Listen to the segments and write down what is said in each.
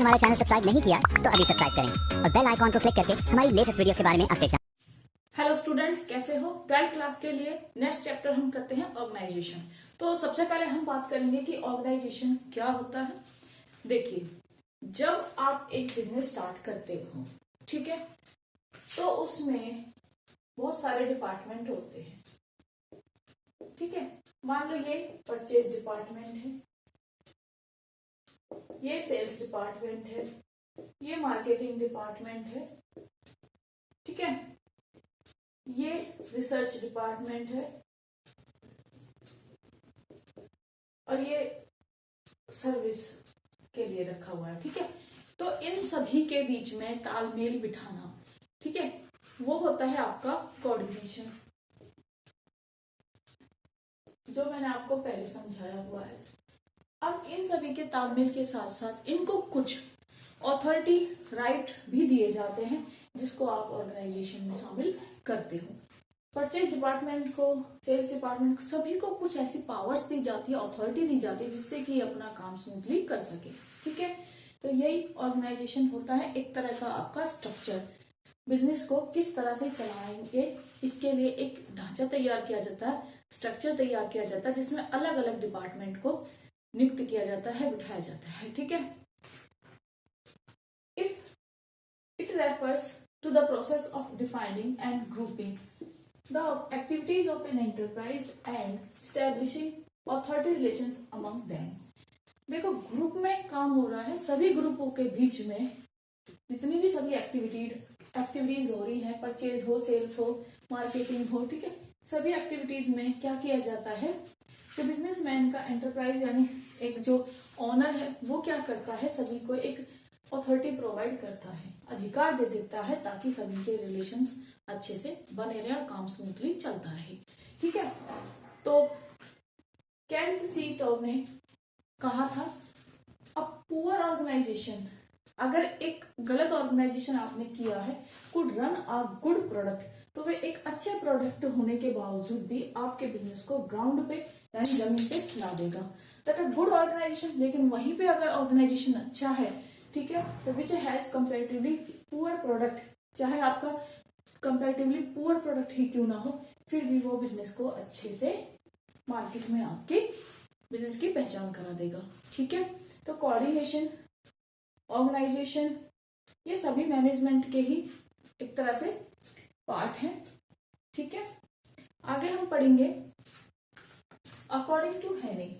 हमारा channel subscribe नहीं किया तो अभी सब्सक्राइब करें और बेल आइकॉन को क्लिक करके हमारी लेटेस्ट वीडियोस के बारे में अपडेट। हेलो स्टूडेंट्स, कैसे हो? 12th क्लास के लिए नेक्स्ट चैप्टर हम करते हैं ऑर्गेनाइजेशन। तो सबसे पहले हम बात करेंगे कि ऑर्गेनाइजेशन क्या होता है। देखिए, जब आप एक बिजनेस स्टार्ट करते हो, ठीक है, तो उसमें बहुत सारे डिपार्टमेंट होते हैं। ठीक है, मान लो ये परचेज डिपार्टमेंट है, ये सेल्स डिपार्टमेंट है, ये मार्केटिंग डिपार्टमेंट है, ठीक है, ये रिसर्च डिपार्टमेंट है और ये सर्विस के लिए रखा हुआ है। ठीक है, तो इन सभी के बीच में तालमेल बिठाना, ठीक है, वो होता है आपका कोऑर्डिनेशन, जो मैंने आपको पहले समझाया हुआ है। अब इन सभी के तालमेल के साथ साथ इनको कुछ अथॉरिटी राइट भी दिए जाते हैं, जिसको आप ऑर्गेनाइजेशन में शामिल करते हो। परचेज डिपार्टमेंट को, सेल्स डिपार्टमेंट को, सभी को कुछ ऐसी पावर्स दी जाती है, अथॉरिटी दी जाती है, जिससे कि अपना काम स्मूथली कर सके। ठीक है, तो यही ऑर्गेनाइजेशन होता है, एक तरह का आपका स्ट्रक्चर। बिजनेस को किस तरह से चलाएंगे, इसके लिए एक ढांचा तैयार किया जाता है, स्ट्रक्चर तैयार किया जाता है, जिसमें अलग अलग डिपार्टमेंट को नियुक्त किया जाता है, बिठाया जाता है। ठीक है, if it refers to the process of defining and grouping the activities of an enterprise and establishing authority relations among them। देखो, ग्रुप में काम हो रहा है, सभी ग्रुपों के बीच में जितनी भी सभी एक्टिविटीज हो रही है, परचेज हो, सेल्स हो, मार्केटिंग हो, ठीक है, सभी एक्टिविटीज में क्या किया जाता है, तो बिजनेसमैन का, एंटरप्राइज यानी एक जो ऑनर है, वो क्या करता है, सभी को एक अथॉरिटी प्रोवाइड करता है, अधिकार दे देता है, ताकि सभी के रिलेशंस अच्छे से बने रहे और काम स्मूथली चलता रहे। ठीक है, तो केंट सी टॉव ने कहा था, अ पुअर ऑर्गेनाइजेशन, अगर एक गलत ऑर्गेनाइजेशन आपने किया है, could run a good product, तो वे एक अच्छे प्रोडक्ट होने के बावजूद भी आपके बिजनेस को ग्राउंड पे यानी जमीन पे ला देगा। दैट अ गुड ऑर्गेनाइजेशन, लेकिन वहीं पे अगर ऑर्गेनाइजेशन अच्छा है, ठीक है, तो which has comparatively poor product, चाहे आपका कंपैरेटिवली पुअर प्रोडक्ट ही क्यों ना हो, फिर भी वो बिजनेस को अच्छे से मार्केट में आपके बिजनेस की पहचान करा देगा। ठीक है, तो कोऑर्डिनेशन, ऑर्गेनाइजेशन, ये सभी मैनेजमेंट के ही एक तरह से पार्ट है। ठीक है, आगे हम पढ़ेंगे अकॉर्डिंग टू हेनिंग।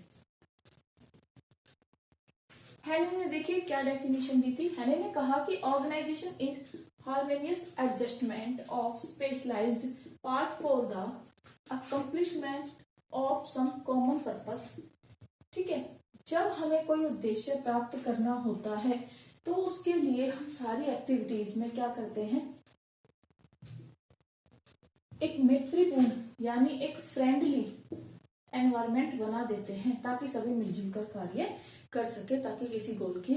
हेने ने देखिए क्या डेफिनेशन दी थी। हेने ने कहा कि organisation is harmonious adjustment of specialised part for the accomplishment of some common purpose. ठीक है, जब हमें कोई उद्देश्य प्राप्त करना होता है, तो उसके लिए हम सारी एक्टिविटीज में क्या करते हैं, एक मैत्रीपूर्ण यानी एक फ्रेंडली एनवायरमेंट बना देते हैं, ताकि सभी मिलजुल कर कार्य कर सके, ताकि किसी गोल की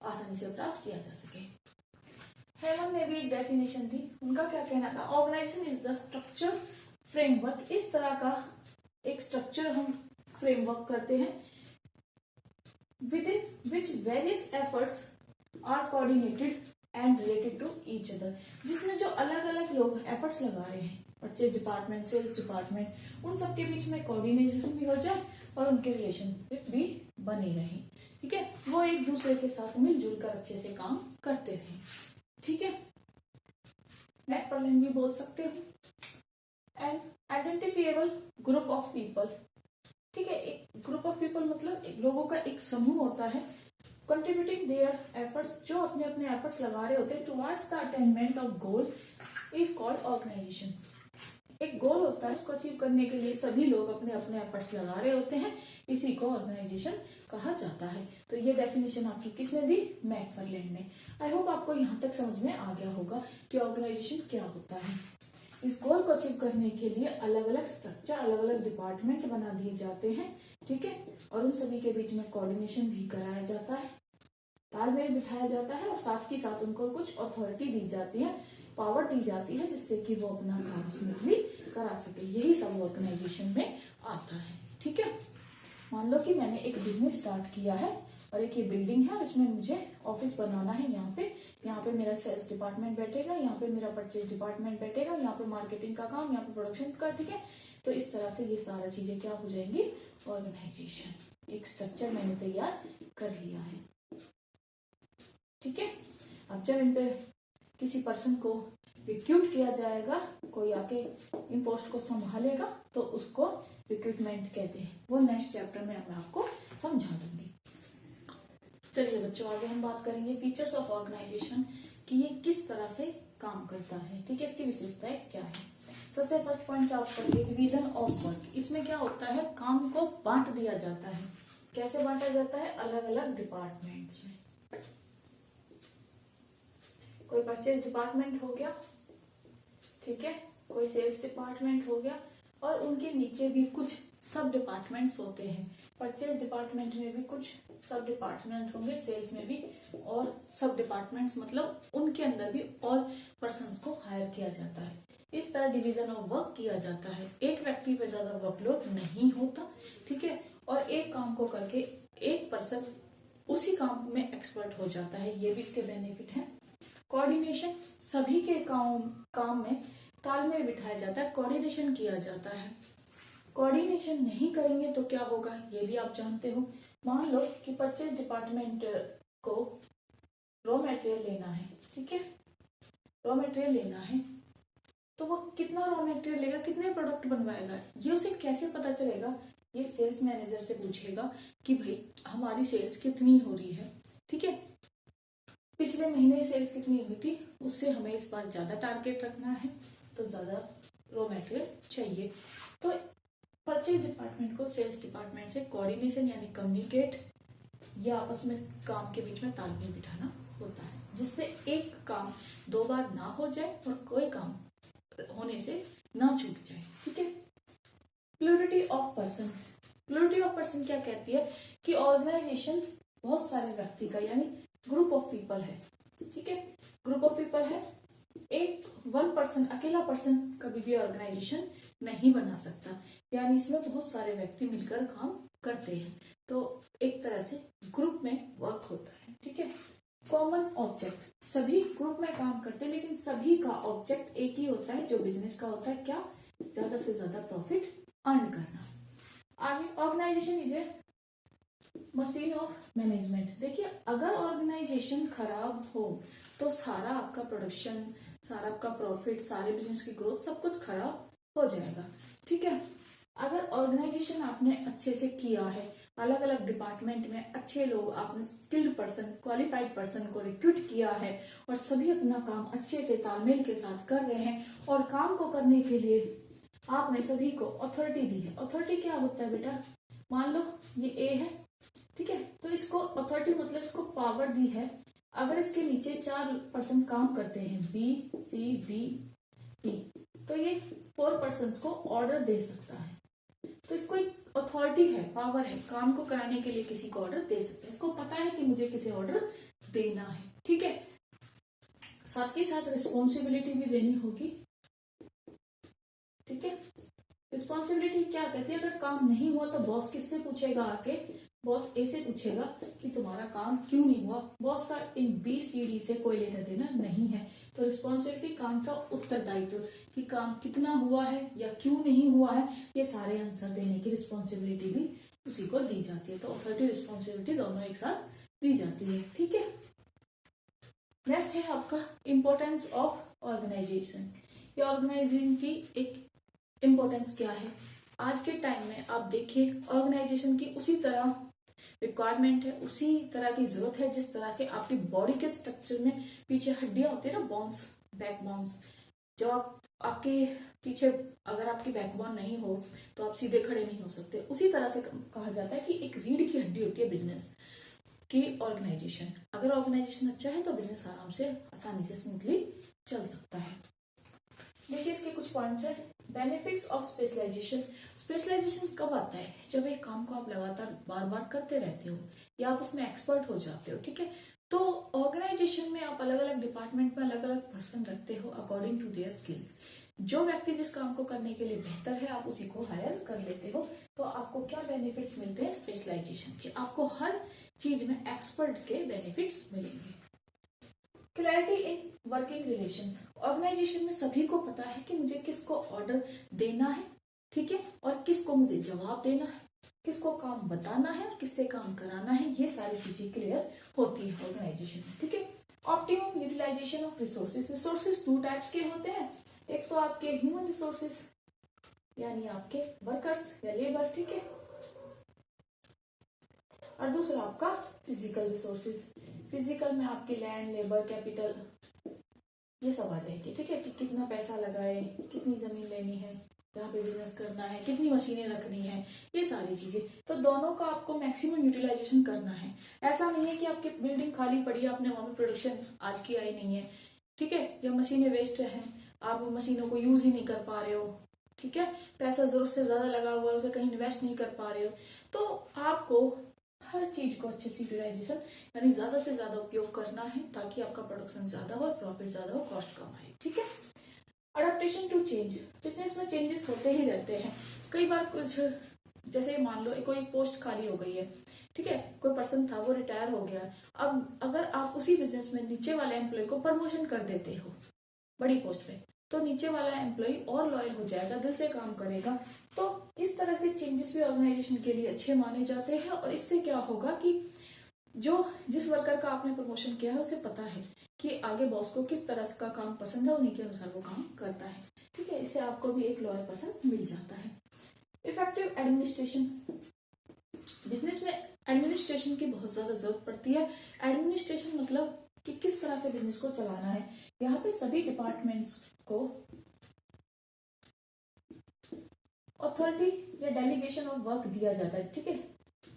आसानी से प्राप्त किया जा सके। हेमन ने भी एक डेफिनेशन दी, उनका क्या कहना था, organisation is the structure framework, इस तरह का एक स्ट्रक्चर हम फ्रेमवर्क करते हैं, within which various efforts are coordinated and related to each other, जिसमें जो अलग अलग लोग एफर्ट्स लगा रहे हैं, परचेज डिपार्टमेंट, सेल्स डिपार्टमेंट, उन सबके बीच में कोऑर्डिनेशन भी हो जाए और उनके रिलेशनशिप भी बने रहे। ठीक है, वो एक दूसरे के साथ मिलजुल कर अच्छे से काम करते रहे। ठीक है, मैकफार्लेन भी बोल सकते हो। And identifiable group of people, ठीक है, एक ग्रुप ऑफ पीपल मतलब लोगों का एक समूह होता है, कंट्रीब्यूटिंग देयर एफर्ट्स, जो अपने अपने एफर्ट्स लगा रहे होते हैं towards the attainment of goal, is called organisation. एक गोल होता है, उसको अचीव करने के लिए सभी लोग अपने अपने एफर्ट्स लगा रहे होते हैं, इसी को ऑर्गेनाइजेशन कहा जाता है। तो ये डेफिनेशन आपकी किसने दी, मैकफार्लेन ने। आई होप आपको यहाँ तक समझ में आ गया होगा कि ऑर्गेनाइजेशन क्या होता है। इस गोल को अचीव करने के लिए अलग अलग स्ट्रक्चर, अलग अलग डिपार्टमेंट बना दिए जाते हैं, ठीक है, और उन सभी के बीच में कोऑर्डिनेशन भी कराया जाता है, तालमेल बिठाया जाता है, और साथ ही साथ उनको कुछ अथॉरिटी दी जाती है, पावर दी जाती है, जिससे कि वो अपना काम स्मूथली करा सके। यही सब ऑर्गेनाइजेशन में आता है। ठीक है, मान लो कि मैंने एक बिजनेस स्टार्ट किया है और एक ये बिल्डिंग है, इसमें मुझे ऑफिस बनाना है। यहाँ पे मेरा सेल्स डिपार्टमेंट बैठेगा, यहाँ पे मेरा परचेज डिपार्टमेंट बैठेगा, यहाँ पे मार्केटिंग का काम, यहाँ पे प्रोडक्शन का, ठीक है। तो इस तरह से ये सारा चीजें क्या हो जाएंगी, ऑर्गेनाइजेशन। एक स्ट्रक्चर मैंने तैयार कर लिया है, ठीक है। अब जब इन पे किसी पर्सन को रिक्रूट किया जाएगा, कोई आके इन पोस्ट को संभालेगा, तो उसको रिक्रूटमेंट कहते हैं। वो नेक्स्ट चैप्टर में मैं आपको समझा दूंगी। चलिए बच्चों, आगे हम बात करेंगे फीचर्स ऑफ ऑर्गेनाइजेशन, कि ये किस तरह से काम करता है, ठीक है, इसकी विशेषताएं क्या है। सबसे फर्स्ट पॉइंट क्या होता है, डिवीजन ऑफ वर्क। इसमें क्या होता है, काम को बांट दिया जाता है। कैसे बांटा जाता है, अलग अलग डिपार्टमेंट्स में। कोई परचेज डिपार्टमेंट हो गया, ठीक है, कोई सेल्स डिपार्टमेंट हो गया, और उनके नीचे भी कुछ सब डिपार्टमेंट्स होते हैं। परचेज डिपार्टमेंट में भी कुछ सब डिपार्टमेंट होंगे, सेल्स में भी और सब डिपार्टमेंट्स, मतलब उनके अंदर भी और पर्सन्स को हायर किया जाता है। इस तरह डिवीजन ऑफ वर्क किया जाता है। एक व्यक्ति पे ज्यादा वर्कलोड नहीं होता, ठीक है, और एक काम को करके एक पर्सन उसी काम में एक्सपर्ट हो जाता है। ये भी इसके बेनिफिट है। कोऑर्डिनेशन, सभी के काम में तालमेल बिठाया जाता है, कोऑर्डिनेशन किया जाता है। कोऑर्डिनेशन नहीं करेंगे तो क्या होगा, ये भी आप जानते हो। मान लो कि परचेज डिपार्टमेंट को रॉ मटेरियल लेना है, ठीक है, रॉ मटेरियल लेना है, तो वो कितना रॉ मटेरियल लेगा, कितने प्रोडक्ट बनवाएगा, ये उसे कैसे पता चलेगा। ये सेल्स मैनेजर से पूछेगा कि भाई हमारी सेल्स कितनी हो रही है, ठीक है, पिछले महीने सेल्स कितनी हुई थी, उससे हमें इस बार ज्यादा टारगेट रखना है, तो ज्यादा रॉ मटेरियल चाहिए। तो परचेज डिपार्टमेंट को सेल्स डिपार्टमेंट से कोऑर्डिनेशन यानी कम्युनिकेट या आपस में काम के बीच में तालमेल बिठाना होता है, जिससे एक काम दो बार ना हो जाए और कोई काम होने से ना छूट जाए, ठीक है। प्लूरिटी ऑफ पर्सन, प्लूरिटी ऑफ पर्सन क्या कहती है कि ऑर्गेनाइजेशन बहुत सारे व्यक्ति का यानी ग्रुप ऑफ पीपल है, ठीक है, ग्रुप ऑफ पीपल है। एक वन पर्सन, अकेला पर्सन कभी भी ऑर्गेनाइजेशन नहीं बना सकता, यानी इसमें बहुत सारे व्यक्ति मिलकर काम करते हैं, तो एक तरह से ग्रुप में वर्क होता है, ठीक है। कॉमन ऑब्जेक्ट, सभी ग्रुप में काम करते हैं, लेकिन सभी का ऑब्जेक्ट एक ही होता है, जो बिजनेस का होता है, क्या, ज्यादा से ज्यादा प्रॉफिट अर्न करना। आगे, organisation is a machine of management. देखिए, अगर ऑर्गेनाइजेशन खराब हो तो सारा आपका प्रोडक्शन, सारा आपका प्रॉफिट, सारे बिजनेस की ग्रोथ, सब कुछ खराब हो जाएगा, ठीक है। अगर ऑर्गेनाइजेशन आपने अच्छे से किया है, अलग अलग डिपार्टमेंट में अच्छे लोग, आपने स्किल्ड पर्सन, क्वालिफाइड पर्सन को रिक्रूट किया है और सभी अपना काम अच्छे से तालमेल के साथ कर रहे हैं, और काम को करने के लिए आपने सभी को अथॉरिटी दी है। अथॉरिटी क्या होता है बेटा, मान लो ये ए है, ठीक है, तो इसको अथॉरिटी मतलब इसको पावर दी है। अगर इसके नीचे 4 पर्सन काम करते हैं, बी, सी, डी, ई, तो ये 4 पर्सन को ऑर्डर दे सकता है। तो इसको एक अथॉरिटी है, पावर है, काम को कराने के लिए किसी को ऑर्डर दे सकते हैं। इसको पता है कि मुझे किसे ऑर्डर देना है, ठीक है। साथ ही साथ रिस्पॉन्सिबिलिटी भी देनी होगी, ठीक है। रिस्पॉन्सिबिलिटी क्या कहती है, अगर काम नहीं हुआ तो बॉस किससे पूछेगा, आके बॉस ए से पूछेगा कि तुम्हारा काम क्यों नहीं हुआ। बॉस का इन बी सी डी से कोई लेना देना नहीं है। तो रिस्पॉन्सिबिलिटी, काम का उत्तरदायित्व कि काम कितना हुआ है या क्यों नहीं हुआ है, ये सारे आंसर देने की रिस्पॉन्सिबिलिटी भी उसी को दी जाती है। तो अथॉरिटी, रिस्पॉन्सिबिलिटी दोनों एक साथ दी जाती है, ठीक है। नेक्स्ट है आपका इम्पोर्टेंस ऑफ ऑर्गेनाइजेशन। ये ऑर्गेनाइजेशन की एक इम्पोर्टेंस क्या है। आज के टाइम में आप देखिए, ऑर्गेनाइजेशन की उसी तरह रिक्वायरमेंट है, उसी तरह की जरूरत है जिस तरह के आपकी बॉडी के स्ट्रक्चर में पीछे हड्डियां होती है ना, बोन्स, बैकबोन्स। जो आपके पीछे अगर आपकी बैकबोन नहीं हो तो आप सीधे खड़े नहीं हो सकते। उसी तरह से कहा जाता है कि एक रीढ़ की हड्डी होती है बिजनेस की ऑर्गेनाइजेशन। अगर ऑर्गेनाइजेशन अच्छा है तो बिजनेस आराम से, आसानी से, स्मूथली चल सकता है। देखिए इसके कुछ पॉइंट्स है। Benefits of specialisation. स्पेशलाइजेशन कब आता है, जब एक काम को आप लगातार बार बार करते रहते हो या आप उसमें एक्सपर्ट हो जाते हो, ठीक है। तो ऑर्गेनाइजेशन में आप अलग अलग डिपार्टमेंट में अलग अलग पर्सन रखते हो अकॉर्डिंग टू देयर स्किल्स। जो व्यक्ति जिस काम को करने के लिए बेहतर है आप उसी को हायर कर लेते हो, तो आपको क्या बेनिफिट्स मिलते हैं स्पेशलाइजेशन के, आपको हर चीज में एक्सपर्ट के बेनिफिट्स मिलेंगे। Clarity in working relations, organisation में सभी को पता है कि मुझे किसको ऑर्डर देना है, ठीक है, और किसको मुझे जवाब देना है, किसको काम बताना है और किससे काम कराना है, ये सारी चीजें क्लियर होती है ऑर्गेनाइजेशन में, ठीक है। Optimum utilisation of resources, resources two types के होते हैं, एक तो आपके ह्यूमन रिसोर्सेज यानी आपके वर्कर्स या लेबर, ठीक है, और दूसरा आपका फिजिकल रिसोर्सेज, फिजिकल में आपके लैंड, लेबर, कैपिटल, ये सब आ जाएंगे, ठीक है, कि कितना पैसा लगाए, कितनी जमीन लेनी है, जहाँ पे बिजनेस करना है, कितनी मशीनें रखनी है, ये सारी चीजें। तो दोनों का आपको मैक्सिमम यूटिलाइजेशन करना है। ऐसा नहीं है कि आपकी बिल्डिंग खाली पड़ी है, आपने वहां पे प्रोडक्शन आज की आई नहीं है, ठीक है, या मशीनें वेस्ट हैं, आप मशीनों को यूज ही नहीं कर पा रहे हो, ठीक है, पैसा जरूरत से ज्यादा लगा हुआ है, उसे कहीं इन्वेस्ट नहीं कर पा रहे हो। तो आपको हर चीज को अच्छे से यूटिलाइजेशन यानी ज्यादा से ज्यादा उपयोग करना है ताकि आपका प्रोडक्शन ज्यादा हो, प्रॉफिट ज्यादा हो, कॉस्ट कम आए, ठीक है। अडेप्टेशन टू चेंज, बिजनेस में चेंजेस होते ही रहते हैं। कई बार कुछ, जैसे मान लो कोई पोस्ट खाली हो गई है, ठीक है, कोई पर्सन था वो रिटायर हो गया, अब अगर आप उसी बिजनेस में नीचे वाले एम्प्लॉय को प्रमोशन कर देते हो बड़ी पोस्ट पे, तो नीचे वाला एम्प्लॉय और लॉयल हो जाएगा, दिल से काम करेगा। तो इस तरह के चेंजेस भी ऑर्गेनाइजेशन के लिए अच्छे माने जाते हैं, और इससे क्या होगा कि जिस वर्कर का आपने प्रमोशन किया है उसे पता है कि आगे बॉस को किस तरह का काम पसंद है, उन्हीं के अनुसार वो काम करता है, ठीक है, इससे आपको भी एक लॉयल पर्सन मिल जाता है। इफेक्टिव एडमिनिस्ट्रेशन, बिजनेस में एडमिनिस्ट्रेशन की बहुत ज्यादा जरूरत पड़ती है। एडमिनिस्ट्रेशन मतलब कि किस तरह से बिजनेस को चलाना है, यहाँ पे सभी डिपार्टमेंट्स को अथॉरिटी या डेलीगेशन ऑफ वर्क दिया जाता है, ठीक है,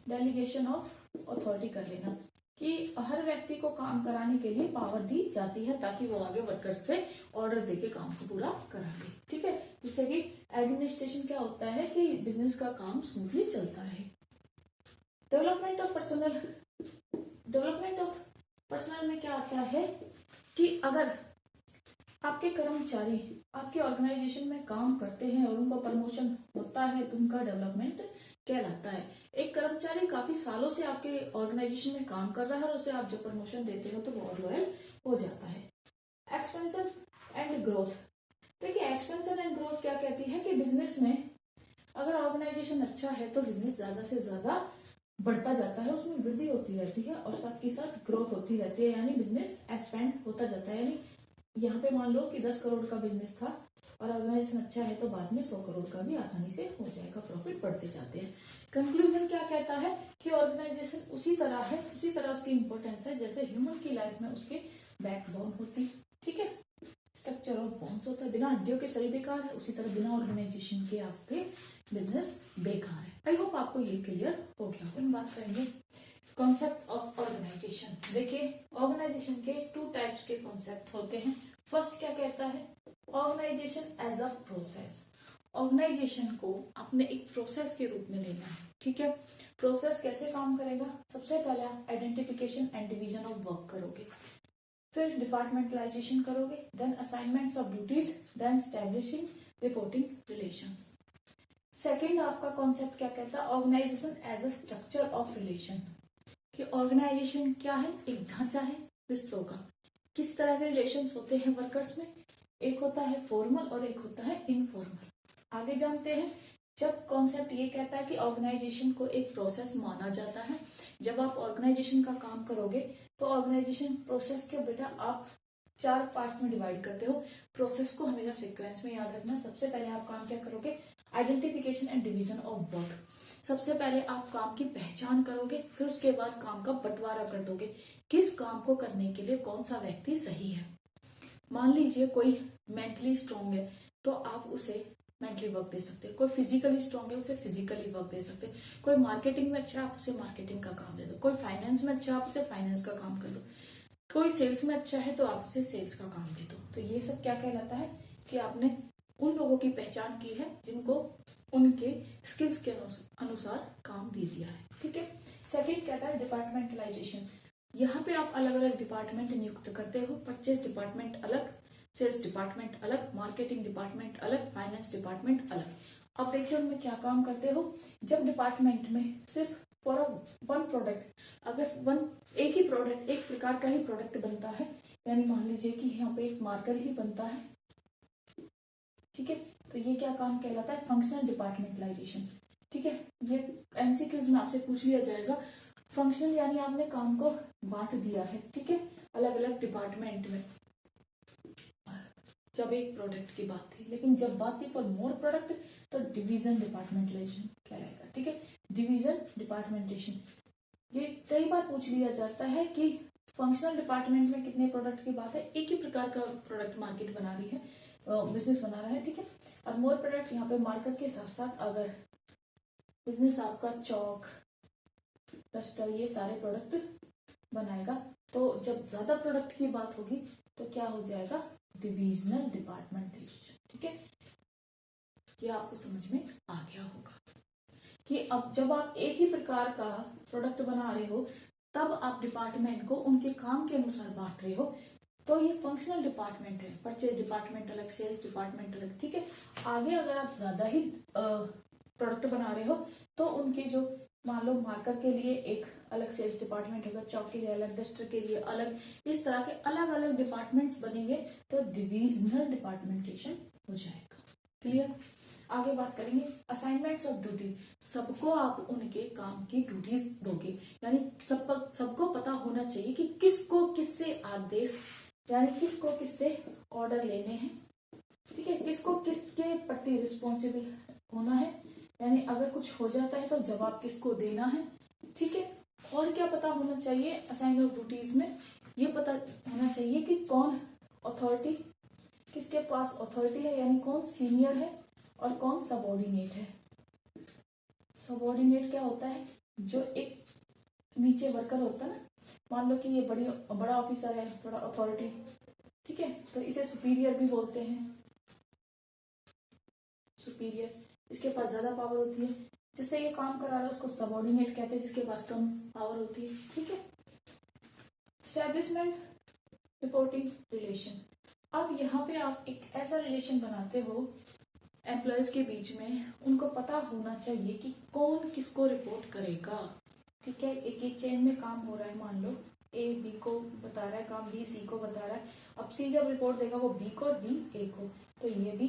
डेलीगेशन ऑफ अथॉरिटी कर लेना, कि हर व्यक्ति को काम कराने के लिए पावर दी जाती है ताकि वो आगे वर्कर्स से ऑर्डर देके काम को पूरा करा दे, ठीक है, जिससे कि एडमिनिस्ट्रेशन क्या होता है कि बिजनेस का काम स्मूथली चलता है। Development of personal, development of personal में क्या आता है कि अगर आपके कर्मचारी आपके ऑर्गेनाइजेशन में काम करते हैं और उनको प्रमोशन होता है तो उनका डेवलपमेंट कहलाता है। एक कर्मचारी काफी सालों से आपके ऑर्गेनाइजेशन में काम कर रहा है और उसे आप जब प्रमोशन देते हो तो वो और लॉयल हो जाता है। एक्सपेंशन एंड ग्रोथ, देखिए एक्सपेंशन एंड ग्रोथ क्या कहती है कि बिजनेस में अगर ऑर्गेनाइजेशन अच्छा है तो बिजनेस ज्यादा से ज्यादा बढ़ता जाता है, उसमें वृद्धि होती रहती है और साथ ही साथ ग्रोथ होती रहती है, यानी बिजनेस एक्सपेंड होता जाता है। यानी यहाँ पे मान लो कि 10 करोड़ का बिजनेस था और ऑर्गेनाइजेशन अच्छा है तो बाद में 100 करोड़ का भी आसानी से हो जाएगा, प्रॉफिट बढ़ते जाते हैं। कंक्लूजन क्या कहता है कि ऑर्गेनाइजेशन उसी तरह है, उसी तरह उसकी इंपॉर्टेंस है जैसे ह्यूमन की लाइफ में उसके बैकबोन होती है, ठीक है, स्ट्रक्चर ऑफ बोन्स होता है, बिना हड्डियों के शरीर बेकार है, उसी तरह बिना ऑर्गेनाइजेशन के आपके बिजनेस बेकार है। आई होप आपको ये क्लियर हो गया। हम बात करेंगे कॉन्सेप्ट ऑफ ऑर्गेनाइजेशन। देखिए ऑर्गेनाइजेशन के 2 टाइप्स के कॉन्सेप्ट होते हैं। फर्स्ट क्या कहता है, organisation as a process, organisation को आपने एक प्रोसेस के रूप में लेना है, ठीक है। प्रोसेस कैसे काम करेगा, सबसे पहले आप identification and division of work करोगे, फिर डिपार्टमेंटलाइजेशन करोगे, then assignments of duties, then establishing reporting relations. Second आपका कॉन्सेप्ट क्या कहता है, organisation as a structure of relation, कि ऑर्गेनाइजेशन क्या है, एक ढांचा है रिश्तों का, किस तरह के रिलेशंस होते हैं वर्कर्स में, एक होता है फॉर्मल और एक होता है इनफॉर्मल। आगे जानते हैं। जब कॉन्सेप्ट ये कहता है कि ऑर्गेनाइजेशन को एक प्रोसेस माना जाता है, जब आप ऑर्गेनाइजेशन का काम करोगे तो ऑर्गेनाइजेशन प्रोसेस के बेटा आप 4 पार्ट में डिवाइड करते हो। प्रोसेस को हमेशा सीक्वेंस में याद रखना। सबसे पहले आप काम क्या करोगे, identification and division of work, सबसे पहले आप काम की पहचान करोगे, फिर उसके बाद काम का बंटवारा कर दोगे, किस काम को करने के लिए कौन सा व्यक्ति सही है। मान लीजिए कोई मेंटली स्ट्रांग है तो आप उसे मेंटली वर्क दे सकते हैं, कोई फिजिकली स्ट्रांग है उसे फिजिकली वर्क दे सकते हैं, कोई मार्केटिंग में अच्छा है आप उसे मार्केटिंग का काम दे दो, कोई फाइनेंस में अच्छा है आप उसे फाइनेंस का काम कर दो, कोई सेल्स में अच्छा है तो आप उसे सेल्स का काम दे दो। तो ये सब क्या कहलाता है कि आपने उन लोगों की पहचान की है जिनको उनके स्किल्स के अनुसार काम दे दिया है, ठीक है। सेकंड कहता है डिपार्टमेंटलाइजेशन, यहाँ पे आप अलग अलग डिपार्टमेंट नियुक्त करते हो, परचेज डिपार्टमेंट अलग, सेल्स डिपार्टमेंट अलग, मार्केटिंग डिपार्टमेंट अलग, फाइनेंस डिपार्टमेंट अलग। अब देखिए उनमें क्या काम करते हो। जब डिपार्टमेंट में सिर्फ फॉर वन प्रोडक्ट, अगर एक ही प्रोडक्ट, एक प्रकार का ही प्रोडक्ट बनता है, यानी मान लीजिए कि यहाँ पे एक मार्कर ही बनता है, ठीक है, तो ये क्या काम कहलाता है, फंक्शनल डिपार्टमेंटलाइजेशन। ठीक है, ये एमसीक्यूज में आपसे पूछ लिया जाएगा। फंक्शनल यानी आपने काम को बांट दिया है, ठीक है, अलग अलग डिपार्टमेंट में, जब एक प्रोडक्ट की बात थी। लेकिन जब बात थी फॉर मोर प्रोडक्ट तो डिवीजन डिपार्टमेंटलाइजेशन क्या रहेगा, ठीक है, डिवीजन डिपार्टमेंटेशन। ये कई बार पूछ लिया जाता है कि फंक्शनल डिपार्टमेंट में कितने प्रोडक्ट की बात है, एक ही प्रकार का प्रोडक्ट मार्केट बना रही है, बिजनेस बना रहा है, ठीक है। और मोर प्रोडक्ट यहाँ पे मार्कर के साथ साथ अगर बिजनेस आपका चौक, डस्टर, ये सारे प्रोडक्ट बनाएगा, तो जब ज्यादा प्रोडक्ट की बात होगी तो क्या हो जाएगा, डिविजनल डिपार्टमेंटेशन। ठीक है, ये आपको समझ में आ गया होगा कि अब जब आप एक ही प्रकार का प्रोडक्ट बना रहे हो तब आप डिपार्टमेंट को उनके काम के अनुसार बांट रहे हो, तो ये फंक्शनल डिपार्टमेंट है। परचेज डिपार्टमेंट अलग, सेल्स डिपार्टमेंट अलग, ठीक है। आगे अगर आप ज्यादा ही प्रोडक्ट बना रहे हो तो उनके जो, मान लो मार्कर के लिए एक अलग सेल्स डिपार्टमेंट होगा, चौक के लिए अलग, डस्टर के लिए अलग, इस तरह के अलग अलग डिपार्टमेंट्स बनेंगे तो डिविजनल डिपार्टमेंटेशन हो जाएगा। क्लियर। आगे बात करेंगे असाइनमेंट्स ऑफ ड्यूटी। सबको आप उनके काम की ड्यूटीज दोगे, यानी सबको पता होना चाहिए कि किसको किससे आदेश, यानी किसको किससे ऑर्डर लेने हैं, ठीक है, किसको किसके प्रति रिस्पॉन्सिबल होना है, यानी अगर कुछ हो जाता है तो जवाब किसको देना है, ठीक है। और क्या पता होना चाहिए असाइन ऑफ ड्यूटीज में, ये पता होना चाहिए कि कौन अथॉरिटी, किसके पास अथॉरिटी है, यानी कौन सीनियर है और कौन सबऑर्डिनेट है। सबऑर्डिनेट क्या होता है, जो एक नीचे वर्कर होता है ना, मान लो कि ये बड़ा ऑफिसर है, बड़ा अथॉरिटी, ठीक है, तो इसे सुपीरियर भी बोलते हैं, सुपीरियर, इसके पास ज्यादा पावर होती है, जिससे ये काम करा रहा है उसको सबऑर्डिनेट कहते हैं, जिसके पास कम पावर होती है, ठीक है। Establishment reporting relation. अब यहाँ पे आप एक ऐसा रिलेशन बनाते हो एम्प्लॉयज के बीच में, उनको पता होना चाहिए कि कौन किसको रिपोर्ट करेगा, ठीक है। एक चेन में काम हो रहा है, मान लो ए बी को बता रहा है काम, बी सी को बता रहा है, अब सी जब रिपोर्ट देगा वो बी को और बी ए को, तो ये भी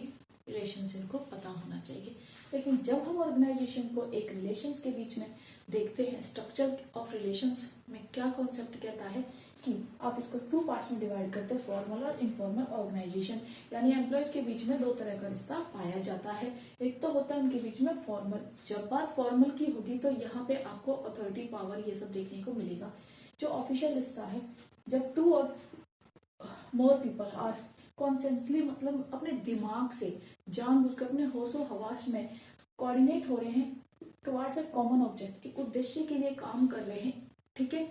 रिलेशनशिप को पता होना चाहिए। लेकिन जब हम ऑर्गेनाइजेशन को एक रिलेशंस के बीच में देखते हैं, स्ट्रक्चर ऑफ रिलेशंस में क्या कॉन्सेप्ट कहता है कि आप इसको 2 पार्ट्स में डिवाइड करते हैं, फॉर्मल और इनफॉर्मल ऑर्गेनाइजेशन, यानी एम्प्लॉयज के बीच में 2 तरह का रिश्ता पाया जाता है। एक तो होता है उनके बीच में फॉर्मल, जब बात फॉर्मल की होगी तो यहाँ पे आपको अथॉरिटी, पावर, ये सब देखने को मिलेगा। जो ऑफिशियल रिश्ता है, जब 2 और मोर पीपल आर कॉन्सेंसली, मतलब अपने दिमाग से जानबूझकर अपने होशो हवास में कोऑर्डिनेट हो रहे हैं टुवर्ड्स ए कॉमन ऑब्जेक्ट, एक उद्देश्य के लिए काम कर रहे हैं, ठीक है,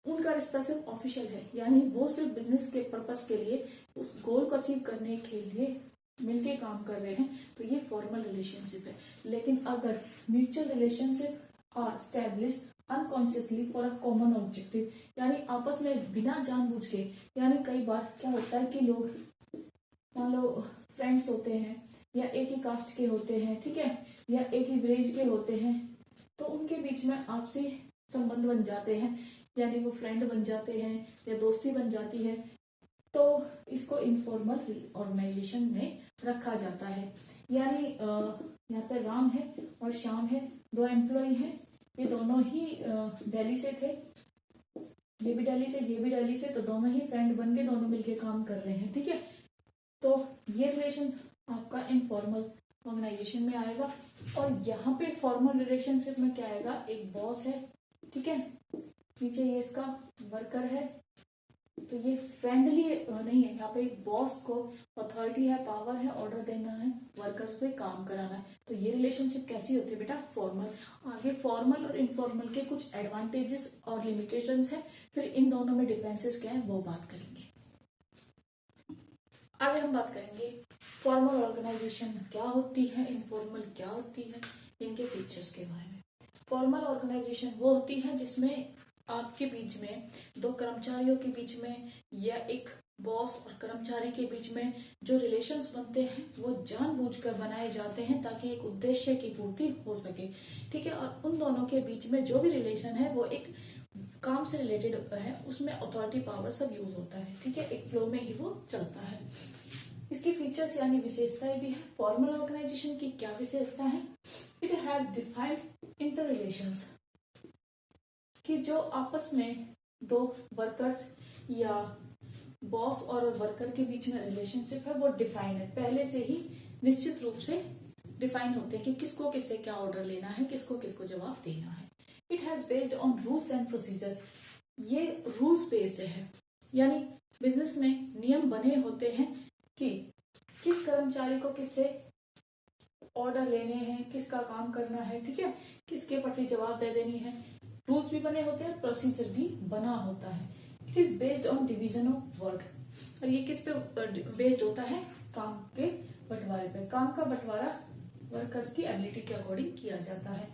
उनका रिश्ता सिर्फ ऑफिशियल है, यानी वो सिर्फ बिजनेस के पर्पस के लिए, उस गोल को अचीव करने के लिए मिलके काम कर रहे हैं, तो ये फॉर्मल रिलेशनशिप है। लेकिन अगर mutual relationship are establish unconsciously for a common objective, यानी आपस में बिना जानबूझ के, यानी कई बार क्या होता है कि लोग, मान लो फ्रेंड्स होते हैं या एक ही कास्ट के होते हैं, ठीक है, या एक ही विलेज के होते हैं, तो उनके बीच में आपसी संबंध बन जाते हैं, यानी वो फ्रेंड बन जाते हैं या दोस्ती बन जाती है, तो इसको इनफॉर्मल ऑर्गेनाइजेशन में रखा जाता है। यानी यहाँ पे राम है और श्याम है, 2 एम्प्लॉय हैं, ये दोनों ही दिल्ली से थे, ये भी दिल्ली से, ये भी दिल्ली से, तो दोनों ही फ्रेंड बन के दोनों मिलके काम कर रहे हैं, ठीक है। तो ये रिलेशन आपका इनफॉर्मल ऑर्गेनाइजेशन में आएगा। और यहाँ पे फॉर्मल रिलेशनशिप में क्या आएगा, एक बॉस है, ठीक है, नीचे ये इसका वर्कर है, तो ये फ्रेंडली नहीं है, यहाँ पे एक बॉस को अथॉरिटी है, पावर है, ऑर्डर देना है, वर्कर से काम कराना है, तो ये रिलेशनशिप कैसी होती है बेटा, फॉर्मल। आगे फॉर्मल और इनफॉर्मल के कुछ एडवांटेजेस और लिमिटेशंस है, फिर इन दोनों में डिफरेंसेस क्या है वो बात करेंगे। आगे हम बात करेंगे फॉर्मल ऑर्गेनाइजेशन क्या होती है, इनफॉर्मल क्या होती है, इनके फीचर्स के बारे में। फॉर्मल ऑर्गेनाइजेशन वो होती है जिसमें आपके बीच में 2 कर्मचारियों के बीच में या एक बॉस और कर्मचारी के बीच में जो रिलेशंस बनते हैं वो जानबूझकर बनाए जाते हैं ताकि एक उद्देश्य की पूर्ति हो सके। ठीक है, और उन दोनों के बीच में जो भी रिलेशन है वो एक काम से रिलेटेड है, उसमें अथॉरिटी पावर सब यूज होता है। ठीक है, एक फ्लो में ही वो चलता है। इसकी फीचर्स यानी विशेषताएं भी है। फॉर्मल ऑर्गेनाइजेशन की क्या विशेषता है? It has defined inter relations, कि जो आपस में दो वर्कर्स या बॉस और वर्कर के बीच में रिलेशनशिप है वो डिफाइंड है, पहले से ही निश्चित रूप से डिफाइन होते हैं कि किसको किससे क्या ऑर्डर लेना है, किसको किसको जवाब देना है। It has based on rules and procedure, ये रूल्स बेस्ड है, यानी बिजनेस में नियम बने होते हैं कि किस कर्मचारी को किससे ऑर्डर लेने हैं, किसका काम करना है, ठीक है, किसके प्रति जवाब दे देनी है। रूल्स भी बने होते हैं, प्रोसीजर भी बना होता है। It is based on division of work, और ये किस पे बेस्ड होता है? काम के बंटवारे पे। काम का बंटवारा वर्कर्स की एबिलिटी के अकॉर्डिंग किया जाता है।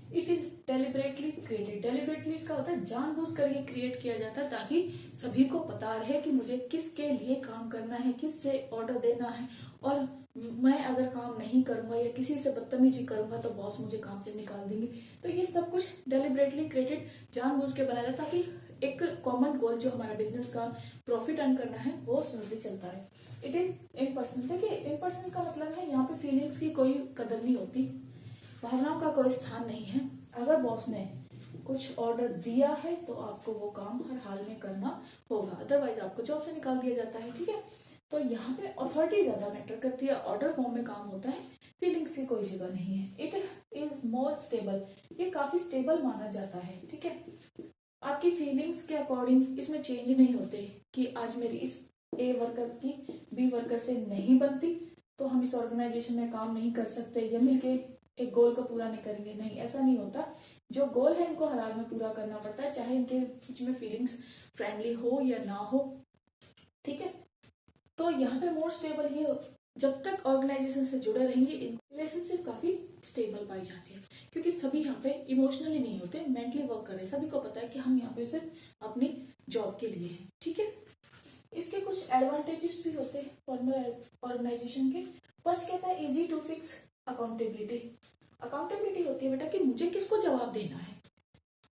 It is deliberately created, deliberately का होता है जानबूझकर ये क्रिएट किया जाता है ताकि सभी को पता रहे कि मुझे किसके लिए काम करना है, किससे ऑर्डर देना है, और मैं अगर काम नहीं करूंगा या किसी से बदतमीजी करूंगा तो बॉस मुझे काम से निकाल देंगे। तो ये सब कुछ डेलिबरेटली क्रिएटेड, जानबूझ के बनाया जाता है ताकि एक कॉमन गोल जो हमारा बिजनेस का प्रॉफिट अर्न करना है वो स्मूथली चलता है। It is impersonal. देखिए, इम्पर्सनल का मतलब है यहाँ पे फीलिंग्स की कोई कदर नहीं होती, भावनाओं का कोई स्थान नहीं है। अगर बॉस ने कुछ ऑर्डर दिया है तो आपको वो काम हर हाल में करना होगा, अदरवाइज आपको जॉब से निकाल दिया जाता है। ठीक है, तो यहाँ पे अथॉरिटी ज्यादा मैटर करती है, ऑर्डर फॉर्म में काम होता है, फीलिंग्स की कोई जगह नहीं है। इट इज मोर स्टेबल, ये काफी स्टेबल माना जाता है। ठीक है, आपकी फीलिंग्स के अकॉर्डिंग इसमें चेंज नहीं होते कि आज मेरी इस ए वर्कर की बी वर्कर से नहीं बनती तो हम इस ऑर्गेनाइजेशन में काम नहीं कर सकते या मिलके एक गोल को पूरा नहीं करेंगे। नहीं, ऐसा नहीं होता। जो गोल है इनको हर हाल में पूरा करना पड़ता है, चाहे इनके बीच में फीलिंग्स फ्रेंडली हो या ना हो। ठीक है, तो यहाँ पे मोर स्टेबल ये जब तक ऑर्गेनाइजेशन से जुड़े रहेंगे रिलेशनशिप काफी स्टेबल पाई जाती है, क्योंकि सभी यहाँ पे इमोशनली नहीं होते, मेंटली वर्क कर रहे हैं। सभी को पता है कि हम यहाँ पे सिर्फ अपनी जॉब के लिए हैं। ठीक है, इसके कुछ एडवांटेजेस भी होते हैं फॉर्मल ऑर्गेनाइजेशन के। फर्स्ट कहता है easy to fix accountability. Accountability होती है बेटा कि मुझे किसको जवाब देना है।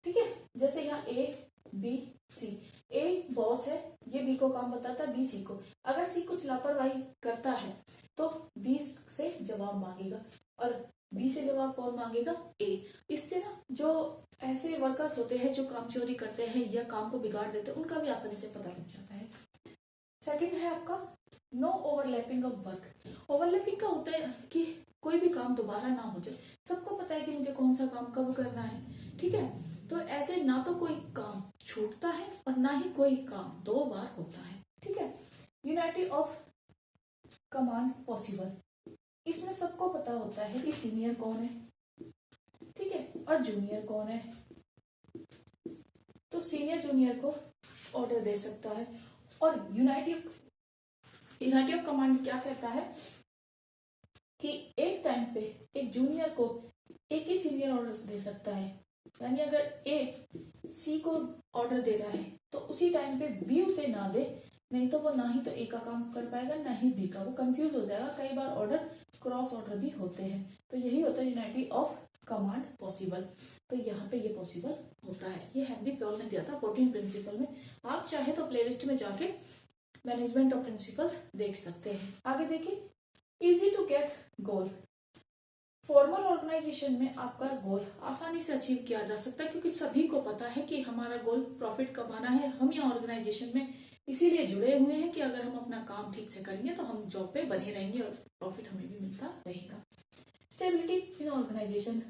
ठीक है, जैसे यहाँ A B C, A boss है, ये बी को काम बताता है, बी सी को। अगर सी कुछ लापरवाही करता है तो बी से जवाब मांगेगा, और बी से जवाब कौन मांगेगा? ए। इससे ना जो ऐसे वर्कर्स होते हैं जो काम चोरी करते हैं या काम को बिगाड़ देते हैं उनका भी आसानी से पता लग जाता है। सेकंड है आपका no overlapping of work. Overlapping का होता है कि कोई भी काम दोबारा ना हो जाए, सबको पता है कि मुझे कौन सा काम कब करना है। ठीक है, तो ऐसे ना तो कोई काम छूटता है और ना ही कोई काम दो बार होता है। ठीक है, यूनिटी ऑफ कमांड पॉसिबल, इसमें सबको पता होता है कि सीनियर कौन है, ठीक है, और जूनियर कौन है। तो सीनियर जूनियर को ऑर्डर दे सकता है। और यूनिटी ऑफ कमांड क्या कहता है कि एक टाइम पे एक जूनियर को एक ही सीनियर ऑर्डर दे सकता है, यानी अगर ए सी को ऑर्डर दे रहा है तो उसी टाइम पे बी उसे ना दे, नहीं तो वो ना ही तो ए का काम कर पाएगा ना ही बी का, वो कंफ्यूज हो जाएगा। कई बार ऑर्डर क्रॉस ऑर्डर भी होते हैं, तो यही होता है यूनिटी ऑफ कमांड पॉसिबल। तो यहाँ पे ये पॉसिबल होता है। ये हेनरी फॉल ने दिया था 14 प्रिंसिपल में, आप चाहे तो प्लेलिस्ट में जाके मैनेजमेंट ऑफ प्रिंसिपल देख सकते हैं। आगे देखिए, easy to get goal. Formal organisation में आपका गोल आसानी से अचीव किया जा सकता है, क्योंकि सभी को पता है कि हमारा गोल प्रॉफिट कमाना है। हम यहाँ ऑर्गेनाइजेशन में इसीलिए जुड़े हुए हैं कि अगर हम अपना काम ठीक से करेंगे तो हम जॉब पे बने रहेंगे और प्रॉफिट हमें भी मिलता रहेगा। Stability in organisation,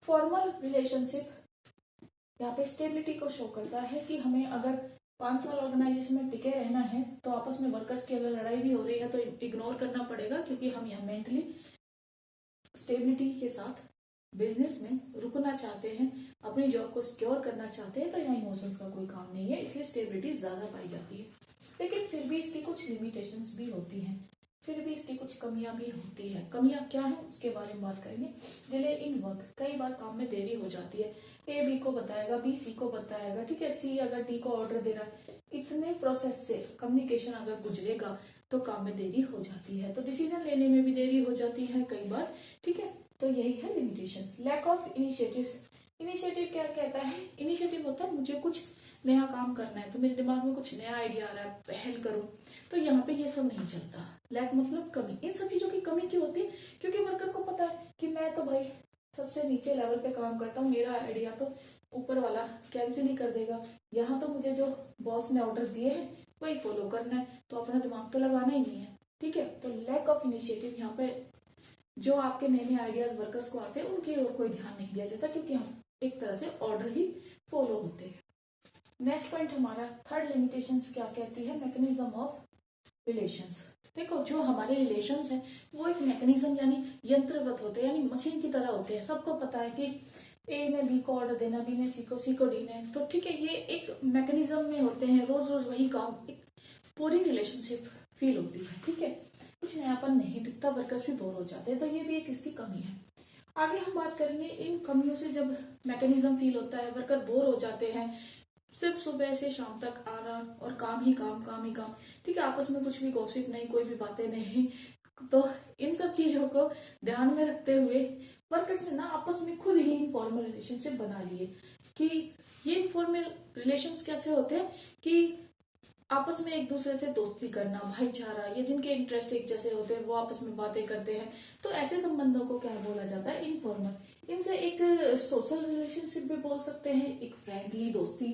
formal relationship यहाँ पे स्टेबिलिटी को शो करता है कि हमें अगर 5 साल ऑर्गेनाइजेशन में टिके रहना है तो आपस में वर्कर्स की अगर लड़ाई भी हो रही है तो इग्नोर करना पड़ेगा, क्योंकि हम यहाँ मेंटली स्टेबिलिटी के साथ बिजनेस में रुकना चाहते हैं, अपनी जॉब को सिक्योर करना चाहते हैं, तो यहाँ इमोशंस का कोई काम नहीं है, इसलिए स्टेबिलिटी ज्यादा पाई जाती है। लेकिन फिर भी इसकी कुछ लिमिटेशंस भी होती हैं। फिर भी इसकी कुछ कमियां भी होती है। कमियां क्या है उसके बारे में बात करेंगे। डिले इन वर्क, कई बार काम में देरी हो जाती है। ए बी को बताएगा, बी सी को बताएगा, ठीक है, सी अगर डी को ऑर्डर दे रहा है, इतने प्रोसेस से कम्युनिकेशन अगर गुजरेगा तो काम में देरी हो जाती है, तो डिसीजन लेने में भी देरी हो जाती है कई बार, ठीक है। तो यही है limitations. Lack of initiatives, initiative क्या कहता है? इनिशिएटिव होता है मुझे कुछ नया काम करना है, तो मेरे दिमाग में कुछ नया आइडिया आ रहा है, पहल करूं, तो यहाँ पे ये सब नहीं चलता। लैक मतलब कमी। इन सब चीजों की कमी क्यों होती है? क्योंकि वर्कर को पता है कि मैं तो भाई सबसे नीचे लेवल पे काम करता हूँ, मेरा आइडिया तो ऊपर वाला कैंसिल ही कर देगा, यहाँ तो मुझे जो बॉस ने ऑर्डर दिए हैं वही फॉलो करना है, तो अपना दिमाग तो लगाना ही नहीं है, ठीक है। तो लैक ऑफ इनिशिएटिव, यहाँ पे जो आपके नए नए आइडियाज वर्कर्स को आते हैं उनकी ओर कोई ध्यान नहीं दिया जाता, क्योंकि हम एक तरह से ऑर्डर ही फॉलो होते हैं। नेक्स्ट पॉइंट हमारा थर्ड लिमिटेशंस क्या कहती है? Mechanism of relations. देखो, जो हमारे रिलेशंस हैं वो एक मैकेनिज्म यानी यंत्रवत होते हैं, यानी मशीन की तरह होते हैं। सबको पता है कि ए ने बी को ऑर्डर देना, बी ने सी को डी ने, तो ठीक है, ये एक मैकेनिज्म में होते हैं, रोज रोज वही काम, एक पूरी रिलेशनशिप फील होती है, ठीक है, कुछ नयापन नहीं दिखता, वर्कर्स भी बोर हो जाते हैं, तो ये भी एक इसकी कमी है। आगे हम बात करेंगे इन कमियों से। जब मैकेनिज्म फील होता है, वर्कर बोर हो जाते हैं, सिर्फ सुबह से शाम तक आना और काम ही काम, काम ही काम, ठीक है, आपस में कुछ भी गॉसिप नहीं, कोई भी बातें नहीं, तो इन सब चीजों को ध्यान में रखते हुए वर्कर्स ने ना आपस में खुद ही इनफॉर्मल रिलेशनशिप बना लिए। कि ये इनफॉर्मल रिलेशंस कैसे होते हैं? कि आपस में एक दूसरे से दोस्ती करना, भाईचारा, ये जिनके इंटरेस्ट एक जैसे होते हैं वो आपस में बातें करते हैं, तो ऐसे संबंधों को क्या बोला जाता है? इनफॉर्मल। इनसे एक सोशल रिलेशनशिप भी बोल सकते हैं, एक फ्रेंडली दोस्ती,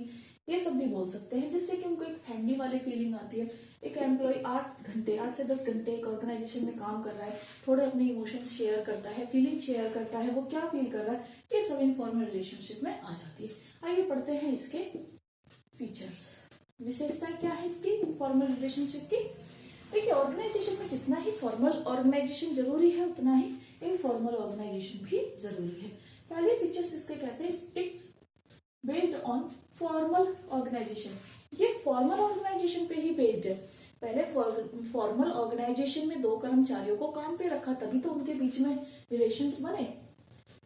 ये सब भी बोल सकते हैं, जिससे कि उनको एक फैमिली वाली फीलिंग आती है। एक एम्प्लॉय 8 से 10 घंटे एक ऑर्गेनाइजेशन में काम कर रहा है, थोड़े अपने इमोशंस शेयर करता है, फीलिंग शेयर करता है, वो क्या फील कर रहा है, ये सब इनफॉर्मल रिलेशनशिप में आ जाती है। आइए पढ़ते हैं इसके फीचर्स, विशेषताएं क्या है इसकी फॉर्मल रिलेशनशिप की। देखिए, ऑर्गेनाइजेशन में जितना ही फॉर्मल ऑर्गेनाइजेशन जरूरी है उतना ही इनफॉर्मल ऑर्गेनाइजेशन भी जरूरी है। पहले फीचर्स इसके कहते हैं it's based on formal organisation. ये फॉर्मल ऑर्गेनाइजेशन पे ही बेस्ड है। पहले फॉर्मल ऑर्गेनाइजेशन में 2 कर्मचारियों को काम पे रखा, तभी तो उनके बीच में रिलेशंस बने।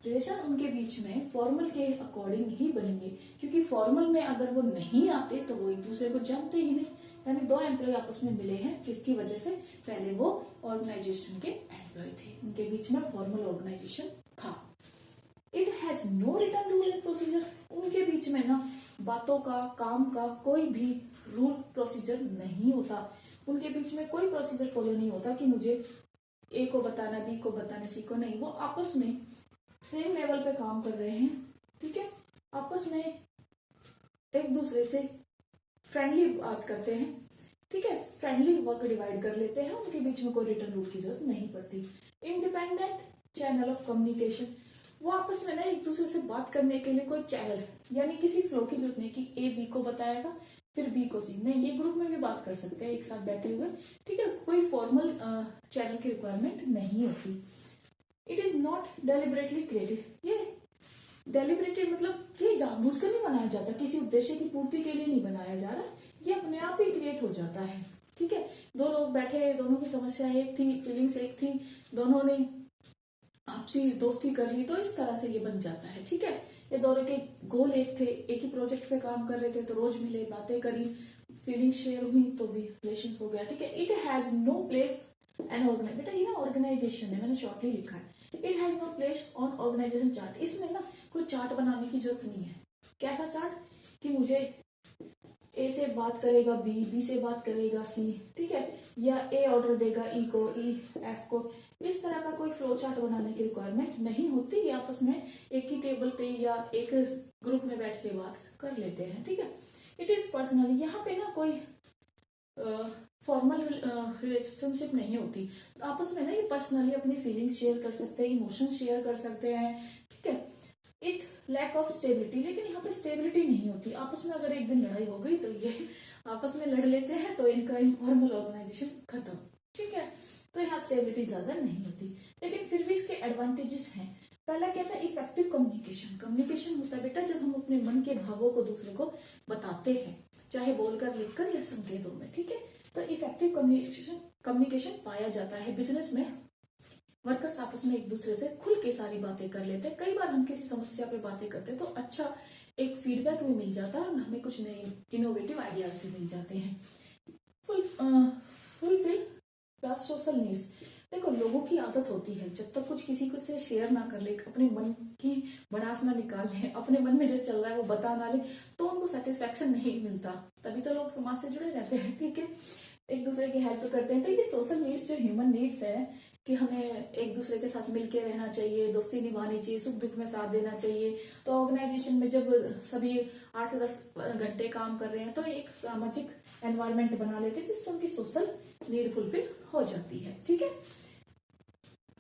रिलेशन उनके बीच में फॉर्मल के अकॉर्डिंग ही बनेंगे, क्योंकि फॉर्मल में अगर वो नहीं आते तो वो एक दूसरे को जानते ही नहीं। यानी 2 एम्प्लॉय आपस में मिले हैं, किसकी वजह से? पहले वो ऑर्गेनाइजेशन के एम्प्लॉय थे, उनके बीच में फॉर्मल ऑर्गेनाइजेशन था। It has no written rule and procedure, उनके बीच में ना बातों का, काम का कोई भी रूल प्रोसीजर नहीं होता। उनके बीच में कोई प्रोसीजर फॉलो नहीं होता कि मुझे ए को बताना, बी को बताना, सी को नहीं। वो आपस में सेम लेवल पे काम कर रहे हैं, ठीक है, आपस में एक दूसरे से फ्रेंडली बात करते हैं, ठीक है, फ्रेंडली वर्क डिवाइड कर लेते हैं, उनके बीच में कोई रिटर्न रूल की जरूरत नहीं पड़ती। इंडिपेंडेंट चैनल ऑफ कम्युनिकेशन, वो आपस में ना एक दूसरे से बात करने के लिए कोई चैनल यानी किसी फ्लो की जरूरत नहीं कि ए बी को बताएगा फिर बी को सी, नहीं, ये ग्रुप में भी बात कर सकते हैं एक साथ बैठे हुए, ठीक है, कोई फॉर्मल चैनल की रिक्वायरमेंट नहीं होती। It is not deliberately created, ये डेलिबरेटेड मतलब ये जानबूझकर नहीं बनाया जाता, किसी उद्देश्य की पूर्ति के लिए नहीं बनाया जा रहा, ये अपने आप ही क्रिएट हो जाता है, ठीक है। 2 लोग बैठे, दोनों की समस्या एक थी, फीलिंग्स एक थी, दोनों ने आपसी दोस्ती कर ली, तो इस तरह से ये बन जाता है, ठीक है। ये दोनों के गोल एक थे, एक ही प्रोजेक्ट पे काम कर रहे थे, तो रोज मिले, बातें करी, फीलिंग शेयर हुई, तो भी रिलेशन हो गया, ठीक है। It has no place an organisation, बेटा ये ना ऑर्गेनाइजेशन है, मैंने शॉर्टली लिखा है। It has no place on organisation chart, इसमें ना कोई चार्ट बनाने की जरूरत नहीं है। कैसा चार्ट? कि मुझे ए से बात करेगा बी, बी से बात करेगा सी, ठीक है, या ए ऑर्डर देगा ई को, ई एफ को, इस तरह का कोई फ्लो चार्ट बनाने की रिक्वायरमेंट नहीं होती। ये आपस में एक ही टेबल पे या एक ग्रुप में बैठ के बात कर लेते हैं, ठीक है। इट इज पर्सनली, यहाँ पे ना कोई फॉर्मल रिलेशनशिप नहीं होती, आपस में ना ये पर्सनली अपनी फीलिंग्स शेयर कर सकते हैं, इमोशंस शेयर कर सकते हैं, ठीक है। इट लैक ऑफ स्टेबिलिटी, लेकिन यहाँ पे स्टेबिलिटी नहीं होती, आपस में अगर एक दिन लड़ाई हो गई तो ये आपस में लड़ लेते हैं, तो इनका इनफॉर्मल ऑर्गेनाइजेशन खत्म, ठीक है। तो यहाँ स्टेबिलिटी ज्यादा नहीं होती, लेकिन फिर भी इसके एडवांटेजेस हैं। पहला क्या था? Effective communication. कम्युनिकेशन होता है बेटा जब हम अपने मन के भावों को दूसरे को बताते हैं, चाहे बोलकर, लिखकर या संकेतों में, ठीक है। तो इफेक्टिव कम्युनिकेशन पाया जाता है। बिजनेस में वर्कर्स आपस में एक दूसरे से खुल के सारी बातें कर लेते हैं। कई बार हम किसी समस्या पे बातें करते हैं तो अच्छा एक फीडबैक भी मिल जाता है और हमें कुछ नए इनोवेटिव आइडियाज भी मिल जाते हैं। Fulfil the social needs. देखो, लोगों की आदत होती है जब तक कुछ किसी को से शेयर ना कर ले, अपने मन की भड़ास ना निकाल ले, अपने मन में जो चल रहा है वो बता ना ले, तो उनको सेटिस्फेक्शन नहीं मिलता। तभी तो लोग समाज से जुड़े रहते हैं, ठीक है, एक दूसरे की हेल्प करते हैं। तो ये सोशल नीड्स जो ह्यूमन नीड्स है कि हमें एक दूसरे के साथ मिलके रहना चाहिए, दोस्ती निभानी चाहिए, सुख दुख में साथ देना चाहिए। तो ऑर्गेनाइजेशन में जब सभी 8 से 10 घंटे काम कर रहे हैं तो एक सामाजिक एनवायरनमेंट बना लेते हैं जिससे उनकी सोशल नीड फुलफिल हो जाती है, ठीक है।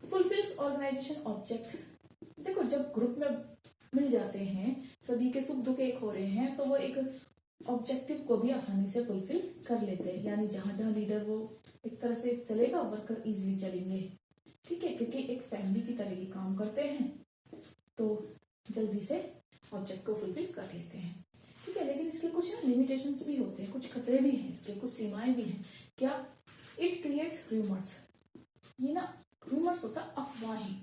Fulfils organisation object. देखो, जब ग्रुप में मिल जाते हैं, सभी के सुख दुख एक हो रहे हैं, तो वो एक ऑब्जेक्टिव को भी आसानी से फुलफिल कर लेते हैं। यानी जहां जहां लीडर वो एक तरह से चलेगा, वर्कर इजीली चलेंगे, ठीक है, क्योंकि एक फैमिली की तरह ही काम करते हैं तो जल्दी से ऑब्जेक्ट को फुलफिल कर लेते हैं, ठीक है। लेकिन इसके कुछ लिमिटेशंस भी होते हैं, कुछ खतरे भी हैं, इसके कुछ सीमाएं भी हैं। क्या? It creates rumours. ये ना, र्यूमर्स होता है अफवाहें,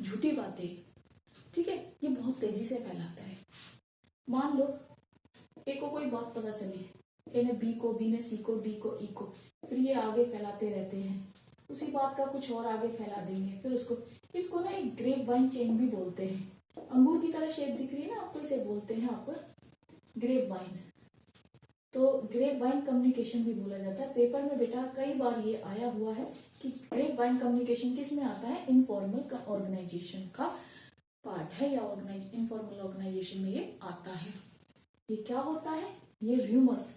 झूठी बातें, ठीक है, ये बहुत तेजी से फैलाता है। मान लो ए को कोई बात पता चली, ए ने बी को, बी ने सी को, डी को, ई को, फिर ये आगे फैलाते रहते हैं, उसी बात का कुछ और आगे फैला देंगे, फिर इसको ना एक ग्रेप वाइन चेन भी बोलते हैं। अंगूर की तरह शेप दिख रही है ना आपको, इसे बोलते हैं आपको ग्रेप वाइन। तो ग्रेप वाइन कम्युनिकेशन भी बोला जाता है। पेपर में बेटा कई बार ये आया हुआ है कि ग्रेप वाइन कम्युनिकेशन किस में आता है? इनफॉर्मल ऑर्गेनाइजेशन का पार्ट है, या इनफॉर्मल ऑर्गेनाइजेशन में ये आता है। ये क्या होता है? ये र्यूमर्स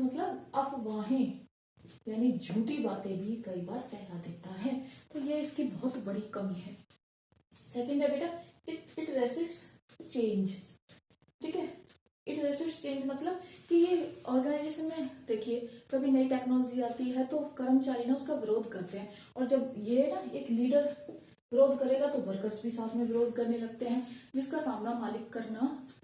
मतलब अफवाहें, यानी झूठी बातें भी कई बार फैला देता है। तो ये इसकी बहुत बड़ी कमी है। सेकंड है बेटा, इट रेसिस्ट्स चेंज, ठीक है। इट रेसिस्ट्स चेंज मतलब कि ये ऑर्गेनाइजेशन में देखिए, कभी नई टेक्नोलॉजी आती है तो कर्मचारी ना उसका विरोध करते हैं, और जब ये ना एक लीडर विरोध करेगा तो वर्कर्स भी साथ में विरोध करने लगते हैं, जिसका सामना मालिक कर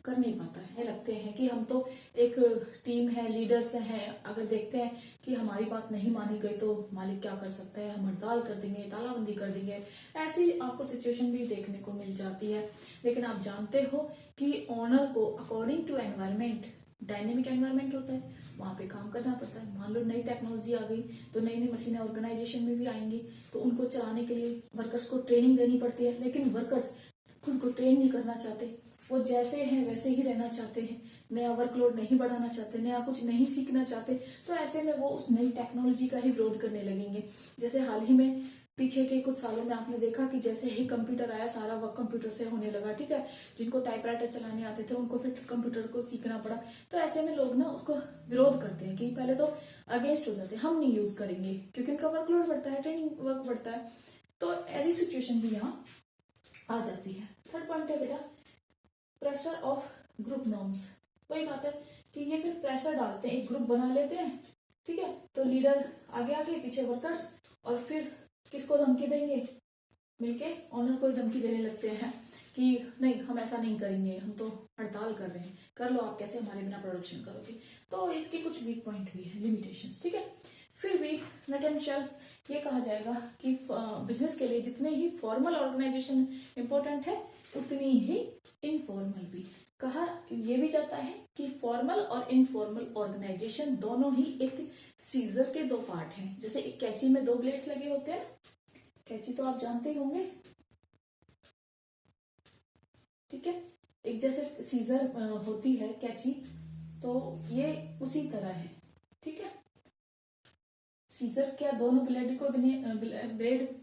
नहीं पाता है। लगते हैं कि हम तो एक टीम है, लीडर्स हैं, अगर देखते हैं कि हमारी बात नहीं मानी गई तो मालिक क्या कर सकता है, हम हड़ताल कर देंगे, तालाबंदी कर देंगे। ऐसी आपको सिचुएशन भी देखने को मिल जाती है। लेकिन आप जानते हो कि ऑनर को according to environment, dynamic environment होता है, वहां पे काम करना पड़ता है। मान लो नई टेक्नोलॉजी आ गई तो नई नई मशीनें ऑर्गेनाइजेशन में भी आएंगी, तो उनको चलाने के लिए वर्कर्स को ट्रेनिंग देनी पड़ती है। लेकिन वर्कर्स खुद को ट्रेन नहीं करना चाहते, वो जैसे हैं वैसे ही रहना चाहते हैं, नया वर्कलोड नहीं बढ़ाना चाहते, नया कुछ नहीं सीखना चाहते। तो ऐसे में वो उस नई टेक्नोलॉजी का ही विरोध करने लगेंगे। जैसे हाल ही में पीछे के कुछ सालों में आपने देखा कि जैसे ही कंप्यूटर आया, सारा वर्क कंप्यूटर से होने लगा, ठीक है। जिनको टाइपराइटर चलाने आते थे उनको फिर कंप्यूटर को सीखना पड़ा। तो ऐसे में लोग ना उसको विरोध करते हैं कि पहले तो अगेंस्ट हो जाते हैं, हम नहीं यूज करेंगे क्योंकि उनका वर्कलोड बढ़ता है, ट्रेनिंग वर्क बढ़ता है। तो ऐसी सिचुएशन भी यहाँ आ जाती है। थर्ड पॉइंट है बेटा, प्रेशर ऑफ ग्रुप नॉर्म्स। वही बात है कि ये फिर प्रेशर डालते हैं, एक ग्रुप बना लेते हैं, ठीक है। तो लीडर आगे आगे, पीछे वर्कर्स, और फिर किसको धमकी देंगे? मिलके ऑनर को धमकी देने लगते हैं कि नहीं, हम ऐसा नहीं करेंगे, हम तो हड़ताल कर रहे हैं, कर लो आप, कैसे हमारे बिना प्रोडक्शन करोगे। तो इसके कुछ वीक पॉइंट भी है, लिमिटेशंस, ठीक है। फिर भी नटनशल ये कहा जाएगा कि बिजनेस के लिए जितने ही फॉर्मल ऑर्गेनाइजेशन इंपॉर्टेंट है, उतनी ही इनफॉर्मल भी। कहा यह भी जाता है कि फॉर्मल और इनफॉर्मल ऑर्गेनाइजेशन दोनों ही एक सीजर के दो पार्ट हैं। जैसे एक कैंची में 2 ब्लेड्स लगे होते हैं, कैंची तो आप जानते ही होंगे, ठीक है। एक जैसे सीजर होती है कैंची, तो ये उसी तरह है, ठीक है। सीजर क्या दोनों ब्लेड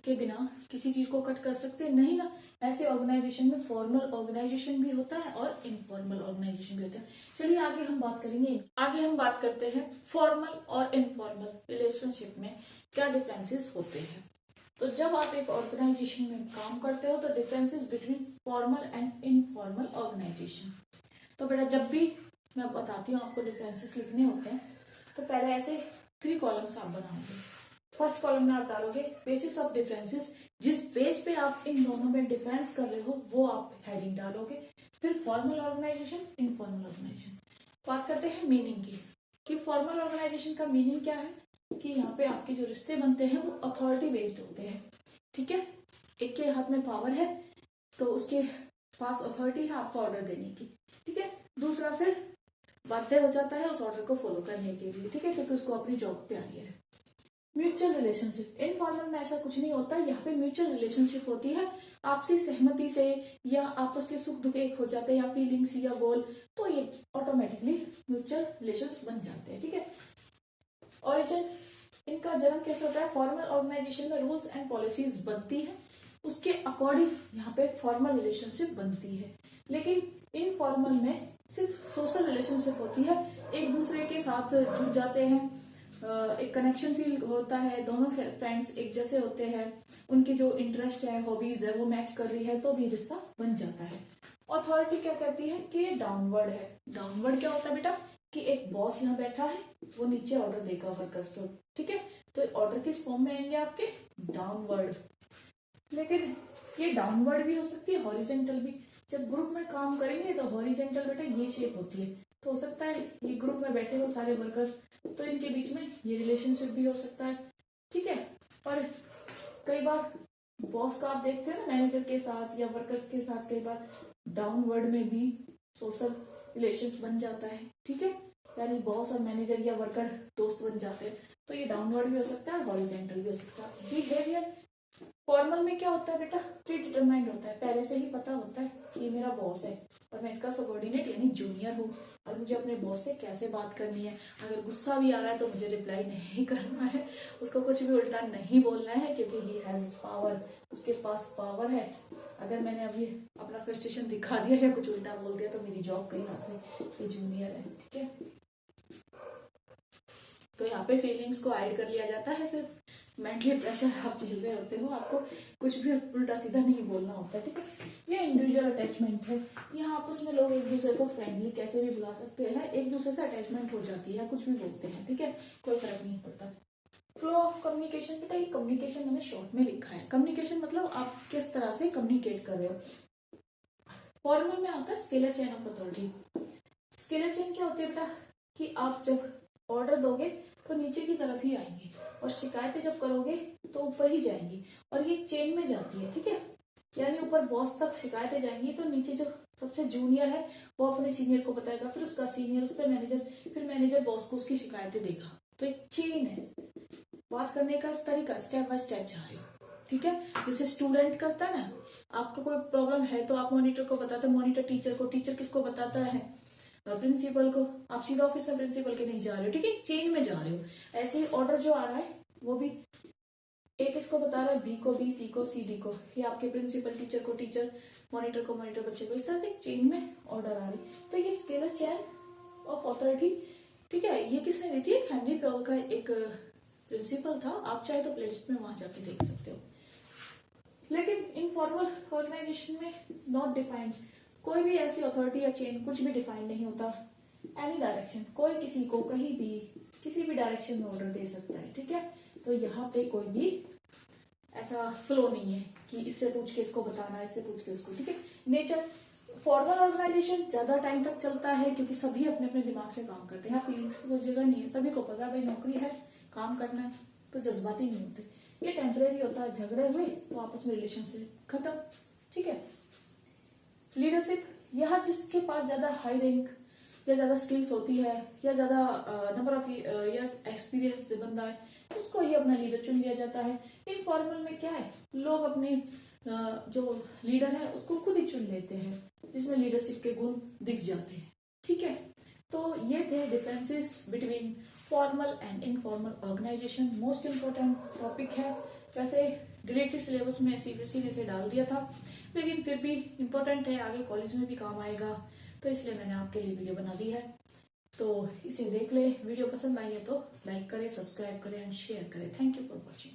के बिना किसी चीज को कट कर सकते हैं? नहीं ना। ऐसे ऑर्गेनाइजेशन में फॉर्मल ऑर्गेनाइजेशन भी होता है और इनफॉर्मल ऑर्गेनाइजेशन भी होता है। चलिए आगे हम बात करेंगे। आगे हम बात करते हैं फॉर्मल और इनफॉर्मल रिलेशनशिप में क्या डिफरेंसेस होते हैं। तो जब आप एक ऑर्गेनाइजेशन में काम करते हो तो differences between formal and informal organisation. तो बेटा जब भी मैं बताती हूँ आपको डिफरेंसेस लिखने होते हैं, तो पहले ऐसे 3 कॉलम्स आप बनाओगे। फर्स्ट कॉलम में आप डालोगे बेसिस ऑफ डिफरेंसेस, जिस बेस पे आप इन दोनों में डिफरेंस कर रहे हो वो आप हेडिंग डालोगे। फिर फॉर्मल ऑर्गेनाइजेशन, इनफॉर्मल ऑर्गेनाइजेशन। बात करते हैं मीनिंग की। कि फॉर्मल ऑर्गेनाइजेशन का मीनिंग क्या है कि यहाँ पे आपके जो रिश्ते बनते हैं वो अथॉरिटी बेस्ड होते हैं, ठीक है। एक के हाथ में पावर है तो उसके पास अथॉरिटी है आपको ऑर्डर देने की, ठीक है। दूसरा फिर बाध्य हो जाता है उस ऑर्डर को फॉलो करने के लिए, ठीक है, क्योंकि उसको अपनी जॉब प्यारी है। म्यूचुअल रिलेशनशिप, इनफॉर्मल में ऐसा कुछ नहीं होता, यहाँ पे म्यूचुअल रिलेशनशिप होती है आपसी सहमति से, या आपस के सुख दुख एक हो जाते हैं, या फीलिंग्स या गोल, तो ये ऑटोमेटिकली म्यूचुअल रिलेशंस बन जाते हैं, ठीक है। ओरिजिन, इनका जन्म कैसे होता है, फॉर्मल ऑर्गेनाइजेशन में रूल्स एंड पॉलिसीज बनती है, उसके अकॉर्डिंग यहाँ पे फॉर्मल रिलेशनशिप बनती है। लेकिन इनफॉर्मल में सिर्फ सोशल रिलेशनशिप होती है, एक दूसरे के साथ जुड़ जाते हैं, एक कनेक्शन फील होता है, दोनों फ्रेंड्स एक जैसे होते हैं, उनके जो इंटरेस्ट है, हॉबीज है वो मैच कर रही है तो भी रिश्ता बन जाता है। अथॉरिटी क्या कहती है कि डाउनवर्ड है। डाउनवर्ड क्या होता है बेटा कि एक बॉस यहाँ बैठा है, वो नीचे ऑर्डर देगा वर्कर्स को, ठीक है। तो ऑर्डर किस फॉर्म में आएंगे आपके, डाउनवर्ड। लेकिन ये डाउनवर्ड भी हो सकती है, हॉरिजेंटल भी। जब ग्रुप में काम करेंगे तो हॉरिजेंटल बेटा ये शेप होती है, तो हो सकता है ये ग्रुप में बैठे हो सारे वर्कर्स, तो इनके बीच में ये रिलेशनशिप भी हो सकता है, ठीक है। और कई बार बॉस का आप देखते हैं ना मैनेजर के साथ या वर्कर्स के साथ, कई बार डाउनवर्ड में भी सोशल रिलेशंस बन जाता है, ठीक है। यानी बॉस और मैनेजर या वर्कर दोस्त बन जाते हैं, तो ये डाउनवर्ड भी हो सकता है, हॉरिजेंटल भी हो सकता है। बिहेवियर, फॉर्मल में क्या होता है बेटा, प्री डिटरमाइंड होता है, पहले से ही पता होता है कि ये मेरा बॉस है और मैं इसका सबऑर्डिनेट यानी जूनियर हूँ, और मुझे अपने बॉस से कैसे बात करनी है। अगर गुस्सा भी आ रहा है तो मुझे रिप्लाई नहीं करना है, उसको कुछ भी उल्टा नहीं बोलना है, क्योंकि ही हैज पावर, उसके पास पावर है। अगर मैंने अभी अपना फ्रस्ट्रेशन दिखा दिया या कुछ उल्टा बोल दिया तो मेरी जॉब कहीं हाथ से, ये जूनियर है, ठीक है। तो यहाँ पे फीलिंग्स को हाइड कर लिया जाता है, सिर्फ मेंटली प्रेशर आप झेल रहे होते हो, आपको कुछ भी उल्टा सीधा नहीं बोलना होता है, ठीक है। ये इंडिविजुअल अटैचमेंट है, यहाँ आपस में लोग एक दूसरे को फ्रेंडली कैसे भी बुला सकते हैं, एक दूसरे से अटैचमेंट हो जाती है, कुछ भी बोलते हैं, ठीक है, कोई फर्क नहीं पड़ता। फ्लो ऑफ कम्युनिकेशन, बेटा ये कम्युनिकेशन मैंने शॉर्ट में लिखा है। कम्युनिकेशन मतलब आप किस तरह से कम्युनिकेट कर रहे हो। फॉर्मल में आता है scalar chain of authority. Scalar chain क्या होती है बेटा कि आप जब ऑर्डर दोगे तो नीचे की तरफ ही आएंगे, और शिकायतें जब करोगे तो ऊपर ही जाएंगी, और ये चेन में जाती है, ठीक है। यानी ऊपर बॉस तक शिकायतें जाएंगी तो नीचे जो सबसे जूनियर है वो अपने सीनियर को बताएगा, फिर उसका सीनियर उससे मैनेजर, फिर मैनेजर बॉस को उसकी शिकायतें देगा। तो एक चेन है, बात करने का तरीका स्टेप बाय स्टेप जा रही हो, ठीक है। जैसे स्टूडेंट करता है ना, आपको कोई प्रॉब्लम है तो आप मॉनिटर को बताते हो, मॉनिटर टीचर को, टीचर किसको बताता है, प्रिंसिपल को। आप सीधा ऑफिस में प्रिंसिपल के नहीं जा रहे हो, ठीक है, चेन में जा रहे हो। ऐसे ही ऑर्डर जो आ रहा है वो भी ए किसको बता रहा है, बी को, बी सी को, सी डी को, ये आपके प्रिंसिपल टीचर को, टीचर मॉनिटर को, मॉनिटर बच्चे को, इस तरह से चेन में ऑर्डर आ रही। तो ये स्केलर चेन ऑफ अथॉरिटी, ठीक है, ये किसने दी थी, हेनरी फॉल का एक प्रिंसिपल था। आप चाहे तो प्लेलिस्ट में वहां जाके देख सकते हो। लेकिन इनफॉर्मल ऑर्गेनाइजेशन में नॉट डिफाइंड, कोई भी ऐसी अथॉरिटी या चेन कुछ भी डिफाइंड नहीं होता। एनी डायरेक्शन, कोई किसी को कहीं भी किसी भी डायरेक्शन में ऑर्डर दे सकता है, ठीक है। तो यहाँ पे कोई भी ऐसा फ्लो नहीं है कि इससे पूछ के इसको बताना, इससे पूछ के उसको, ठीक है। नेचर, फॉर्मल ऑर्गेनाइजेशन ज्यादा टाइम तक चलता है क्योंकि सभी अपने अपने दिमाग से काम करते हैं, फीलिंग्स की कोई जगह नहीं है, सभी को पता भाई नौकरी है, काम करना है, तो जज्बाती नहीं होते। ये टेम्परेरी होता है, झगड़े हुए तो आपस में रिलेशनशिप खत्म, ठीक है। लीडरशिप, यहाँ जिसके पास ज्यादा हाई रैंक या ज्यादा स्किल्स होती है या ज्यादा नंबर ऑफ इयर्स एक्सपीरियंस बंदा है, उसको ही अपना लीडर चुन लिया जाता है। इनफॉर्मल में क्या है, लोग अपने जो लीडर है उसको खुद ही चुन लेते हैं, जिसमें लीडरशिप के गुण दिख जाते हैं, ठीक है। तो ये थे differences between formal and informal organisation. Most important topic है, वैसे रिलेटेड सिलेबस में सीबीएसई ने इसे डाल दिया था, लेकिन फिर भी इम्पोर्टेंट है, आगे कॉलेज में भी काम आएगा, तो इसलिए मैंने आपके लिए वीडियो बना दी है। तो इसे देख ले, वीडियो पसंद आई है तो लाइक करें, सब्सक्राइब करें एंड शेयर करें। Thank you for watching.